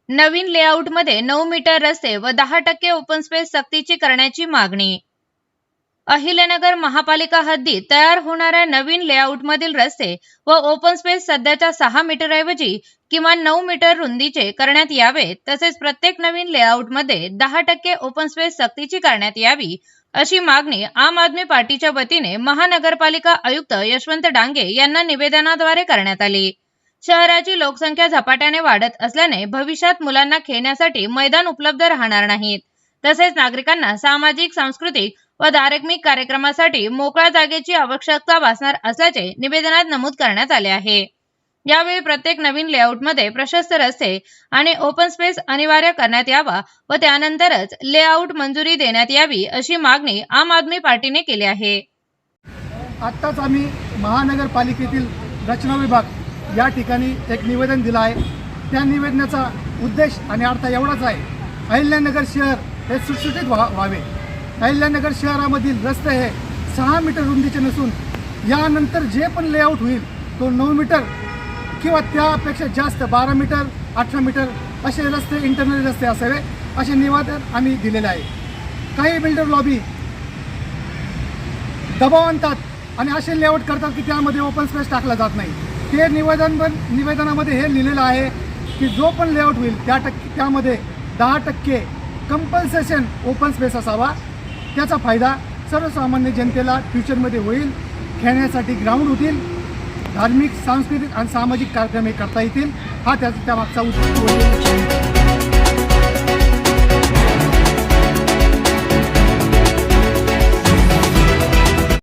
नवीन लेआउटमध्ये 9 मीटर रस्ते व 10% ओपन स्पेस सक्तीची करण्याची मागणी। अहिल्यानगर महापालिका हद्दीत तयार होणाऱ्या नवीन लेआउटमधील रस्ते व ओपन स्पेस सध्याच्या 6 मीटरऐवजी किमान 9 मीटर रुंदीचे करण्यात यावेत, तसेच प्रत्येक नवीन लेआउटमध्ये 10% ओपन स्पेस सक्तीची करण्यात यावी, अशी मागणी आम आदमी पार्टीच्या वतीने महानगरपालिका आयुक्त यशवंत डांगे यांना निवेदनाद्वारे करण्यात आली। शहराची लोकसंख्या झपाट्याने वाढत असल्याने भविष्यात मुलांना खेळण्यासाठी मैदान उपलब्ध राहणार नाहीत, तसेच नागरिकांना सामाजिक, सांस्कृतिक व धार्मिक कार्यक्रमासाठी मोकळ्या जागेची आवश्यकता भासणार असल्याचे निवेदनात नमूद करण्यात आले आहे। यावेळी प्रत्येक नवीन लेआउटमध्ये प्रशस्त रस्ते आणि ओपन स्पेस अनिवार्य करण्यात यावा व त्यानंतरच लेआउट मंजुरी देण्यात यावी, अशी मागणी आम आदमी पार्टीने केली आहे। आत्ताच आम्ही महानगरपालिकेतील रचना विभाग या ठिकाणी एक निवेदन दिलं आहे। त्या निवेदनाचा उद्देश आणि अर्थ एवढाच आहे, अहिल्यानगर शहर हे सुटसुटीत व्हावे। अहिल्यानगर शहरामधील रस्ते हे 6 मीटर रुंदीचे नसून यानंतर जे पण लेआउट होईल तो 9 मीटर किंवा त्यापेक्षा जास्त 12 मीटर 18 मीटर असे रस्ते, इंटरनल रस्ते असावे, असे निवेदन आम्ही दिलेले आहे। काही बिल्डर लॉबी दबाव आणतात आणि असे लेआउट करतात की त्यामध्ये ओपन स्पेस टाकला जात नाही। ते निवेदनामध्ये हे लिहिलेलं आहे की जो पण लेआउट होईल त्यामध्ये 10% कंपल्सेशन ओपन स्पेस असावा। त्याचा फायदा सर्वसामान्य जनतेला फ्युचरमध्ये होईल। खेळण्यासाठी ग्राउंड होतील, धार्मिक, सांस्कृतिक आणि सामाजिक कार्यक्रम करता येतील, हा त्या मागचा उद्देश।